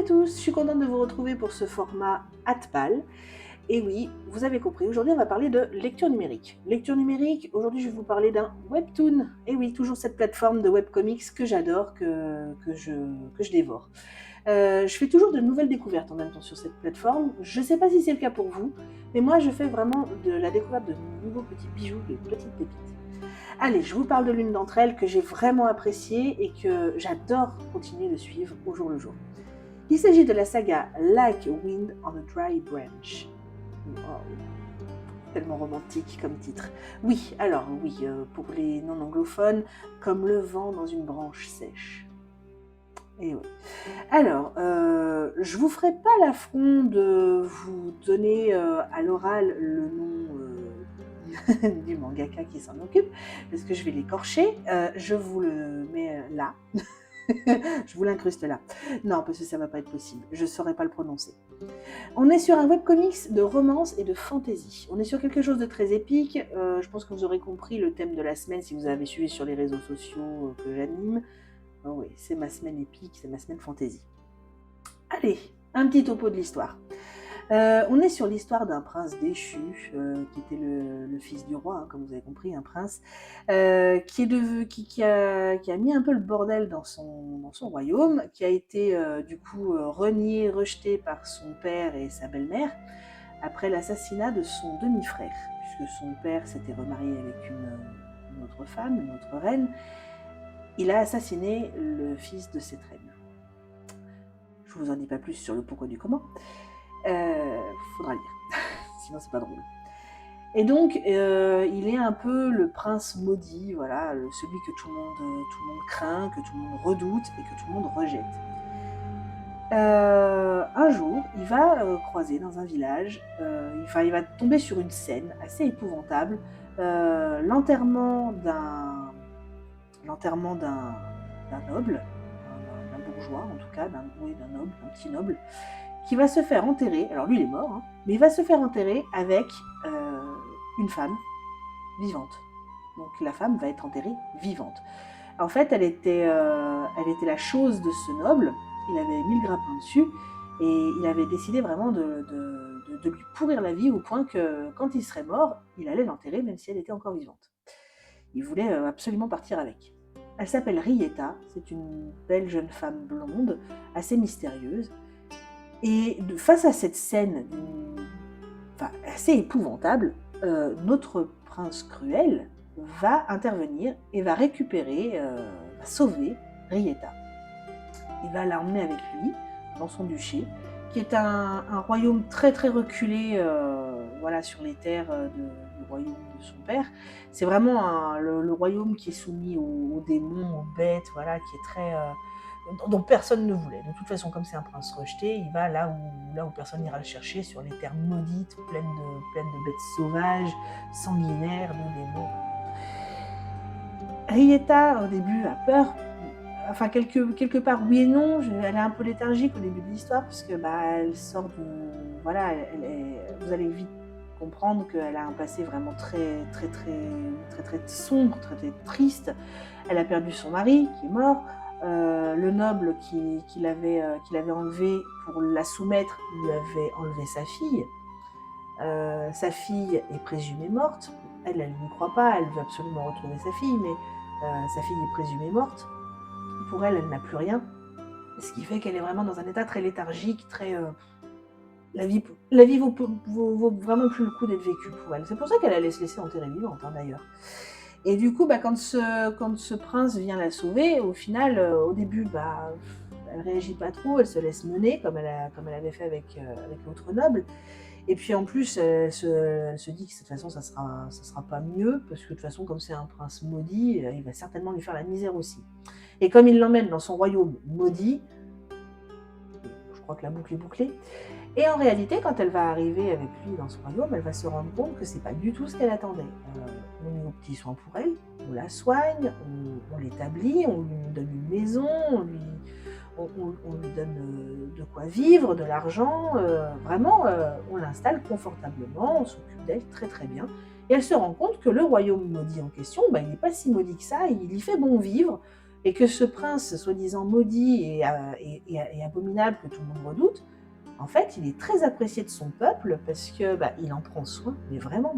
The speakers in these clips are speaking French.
tous, je suis contente de vous retrouver pour ce format Atpal. Et oui, vous avez compris, aujourd'hui on va parler de lecture numérique. Lecture numérique, aujourd'hui je vais vous parler d'un webtoon. Et oui, toujours cette plateforme de webcomics que j'adore, que je dévore. Je fais toujours de nouvelles découvertes en même temps sur cette plateforme. Je ne sais pas si c'est le cas pour vous, mais moi je fais vraiment de la découverte de nouveaux petits bijoux, de petites pépites. Allez, je vous parle de l'une d'entre elles que j'ai vraiment appréciée et que j'adore continuer de suivre au jour le jour. Il s'agit de la saga Like a Wind on a Dry Branch. Oh, tellement romantique comme titre. Oui, alors oui, pour les non-anglophones, comme le vent dans une branche sèche. Et oui. Alors, je vous ferai pas l'affront de vous donner à l'oral le nom du mangaka qui s'en occupe, parce que je vais l'écorcher. Je vous le mets là. Je vous l'incruste là. Non, parce que ça va pas être possible. Je saurais pas le prononcer. On est sur un webcomics de romance et de fantasy. On est sur quelque chose de très épique. Je pense que vous aurez compris le thème de la semaine si vous avez suivi sur les réseaux sociaux que j'anime. Oh oui, c'est ma semaine épique, c'est ma semaine fantasy. Allez, un petit topo de l'histoire. On est sur l'histoire d'un prince déchu, qui était le fils du roi, hein, comme vous avez compris, un prince, qui a mis un peu le bordel dans son royaume, qui a été du coup renié, rejeté par son père et sa belle-mère, après l'assassinat de son demi-frère, puisque son père s'était remarié avec une autre femme, une autre reine. Il a assassiné le fils de cette reine. Je vous en dis pas plus sur le pourquoi du comment. Faudra lire, sinon c'est pas drôle. Et donc, il est un peu le prince maudit, voilà, celui que tout le monde craint, que tout le monde redoute et que tout le monde rejette. Un jour, il va croiser dans un village, il va tomber sur une scène assez épouvantable, l'enterrement d'un noble, d'un bourgeois en tout cas, d'un noble, d'un petit noble, qui va se faire enterrer, alors lui il est mort, hein, mais il va se faire enterrer avec une femme vivante. Donc la femme va être enterrée vivante. En fait, elle était la chose de ce noble, il avait mis le grappin dessus, et il avait décidé vraiment de lui pourrir la vie au point que quand il serait mort, il allait l'enterrer même si elle était encore vivante. Il voulait absolument partir avec. Elle s'appelle Rieta, c'est une belle jeune femme blonde, assez mystérieuse. Et face à cette scène assez épouvantable, notre prince cruel va intervenir et va récupérer, va sauver Rieta. Il va l'emmener avec lui dans son duché, qui est un royaume très très reculé voilà, sur les terres du royaume de son père. C'est vraiment le royaume qui est soumis aux démons, aux bêtes, voilà, qui est très... dont personne ne voulait. De toute façon, comme c'est un prince rejeté, il va là où personne n'ira le chercher, sur les terres maudites, pleines de bêtes sauvages, sanguinaires, de démons. Rieta, au début, a peur. Enfin, quelque part, oui et non. Elle est un peu léthargique au début de l'histoire, parce que elle sort de... Voilà, vous allez vite comprendre qu'elle a un passé vraiment très, très, très, très, très sombre, très, très triste. Elle a perdu son mari, qui est mort. Le noble qui l'avait enlevé pour la soumettre lui avait enlevé sa fille. Sa fille est présumée morte. Elle n'y croit pas, elle veut absolument retrouver sa fille, mais sa fille est présumée morte. Pour elle, elle n'a plus rien. Ce qui fait qu'elle est vraiment dans un état très léthargique, très... la vie vaut vraiment plus le coup d'être vécue pour elle. C'est pour ça qu'elle allait se laisser enterrer vivante, hein, d'ailleurs. Et du coup, quand ce prince vient la sauver, au final, au début, elle réagit pas trop, elle se laisse mener, comme elle avait fait avec l'autre noble. Et puis en plus, elle se dit que de toute façon, ça sera pas mieux, parce que de toute façon, comme c'est un prince maudit, il va certainement lui faire la misère aussi. Et comme il l'emmène dans son royaume maudit, je crois que la boucle est bouclée, et en réalité, quand elle va arriver avec lui dans son royaume, elle va se rendre compte que c'est pas du tout ce qu'elle attendait. On met aux petits soins pour elle, on la soigne, on l'établit, on lui donne une maison, on lui donne de quoi vivre, de l'argent, vraiment, on l'installe confortablement, on s'occupe d'elle très très bien. Et elle se rend compte que le royaume maudit en question, il n'est pas si maudit que ça, il y fait bon vivre, et que ce prince, soi-disant maudit et abominable que tout le monde redoute, en fait, il est très apprécié de son peuple parce que il en prend soin, mais vraiment,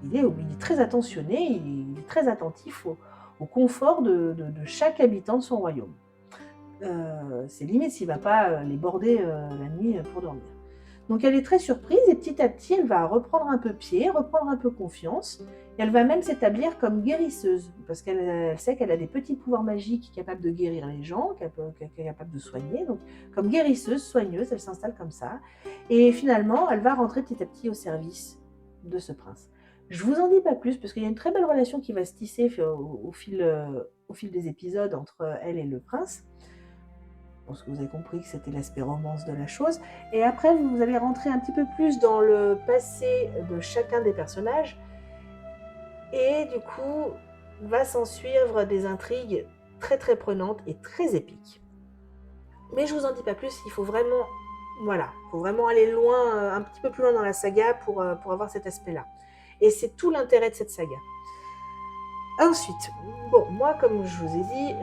il est très attentionné, il est très attentif au confort de chaque habitant de son royaume. C'est limite s'il ne va pas les border la nuit pour dormir. Donc elle est très surprise et petit à petit, elle va reprendre un peu pied, reprendre un peu confiance. Et elle va même s'établir comme guérisseuse, parce qu'elle sait qu'elle a des petits pouvoirs magiques capables de guérir les gens, capables de soigner. Donc comme guérisseuse, soigneuse, elle s'installe comme ça. Et finalement, elle va rentrer petit à petit au service de ce prince. Je vous en dis pas plus, parce qu'il y a une très belle relation qui va se tisser au fil des épisodes entre elle et le prince. Je pense que vous avez compris que c'était l'aspect romance de la chose. Et après, vous allez rentrer un petit peu plus dans le passé de chacun des personnages. Et du coup, va s'en suivre des intrigues très très prenantes et très épiques. Mais je vous en dis pas plus, il faut vraiment, faut vraiment aller loin, un petit peu plus loin dans la saga pour avoir cet aspect-là. Et c'est tout l'intérêt de cette saga. Ensuite, bon, moi, comme je vous ai dit,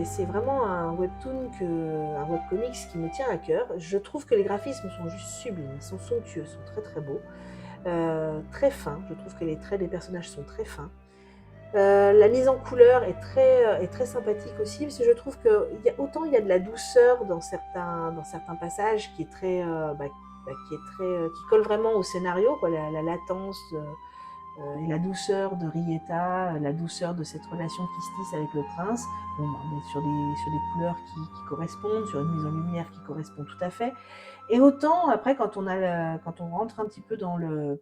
c'est vraiment un webcomics qui me tient à cœur. Je trouve que les graphismes sont juste sublimes, ils sont somptueux, sont très très beaux, très fins. Je trouve que les traits des personnages sont très fins. La mise en couleur est très sympathique aussi, parce que je trouve que autant il y a de la douceur dans certains passages qui colle vraiment au scénario, quoi, la latence et la douceur de Rieta, la douceur de cette relation qui se tisse avec le prince. Bon, on est sur des couleurs qui correspondent, sur une mise en lumière qui correspond tout à fait. Et autant après, quand on rentre un petit peu dans le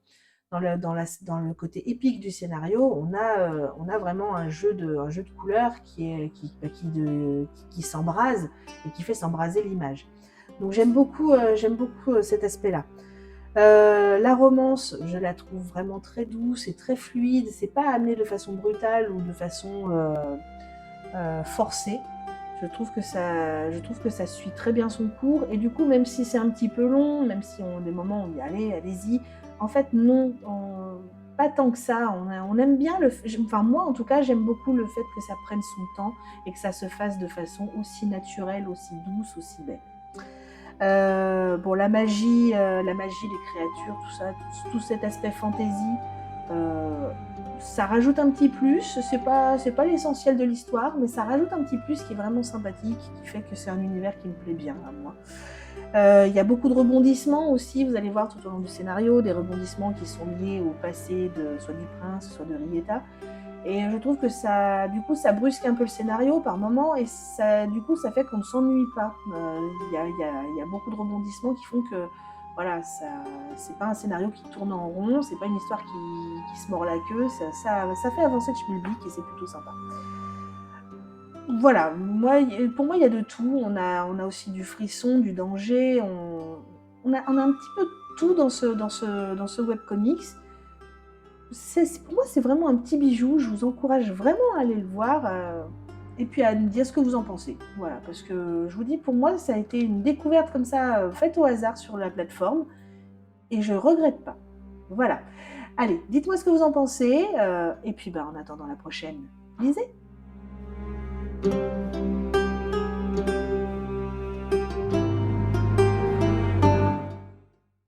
côté épique du scénario, on a vraiment un jeu de couleurs qui s'embrase et qui fait s'embraser l'image. Donc j'aime beaucoup cet aspect-là. La romance, je la trouve vraiment très douce et très fluide. C'est pas amené de façon brutale ou de façon forcée. Je trouve que ça suit très bien son cours. Et du coup, même si c'est un petit peu long, même si on a des moments où on dit allez-y, en fait non, pas tant que ça. On aime bien enfin moi en tout cas, j'aime beaucoup le fait que ça prenne son temps et que ça se fasse de façon aussi naturelle, aussi douce, aussi belle. Bon, la magie, les créatures, tout ça, tout cet aspect fantasy, ça rajoute un petit plus. C'est pas l'essentiel de l'histoire, mais ça rajoute un petit plus qui est vraiment sympathique, qui fait que c'est un univers qui me plaît bien à moi. Il y a beaucoup de rebondissements aussi, vous allez voir tout au long du scénario, des rebondissements qui sont liés au passé soit du prince, soit de Rieta. Et je trouve que ça brusque un peu le scénario par moment, et ça fait qu'on ne s'ennuie pas. Il y a beaucoup de rebondissements qui font que, voilà, c'est pas un scénario qui tourne en rond, c'est pas une histoire qui se mord la queue, ça fait avancer le schmilblick et c'est plutôt sympa. Voilà, pour moi, il y a de tout. On a aussi du frisson, du danger, on a un petit peu de tout dans ce webcomics. Pour moi, c'est vraiment un petit bijou. Je vous encourage vraiment à aller le voir et puis à me dire ce que vous en pensez. Voilà, parce que je vous dis, pour moi, ça a été une découverte comme ça, faite au hasard sur la plateforme et je regrette pas. Voilà. Allez, dites-moi ce que vous en pensez et puis en attendant la prochaine, lisez!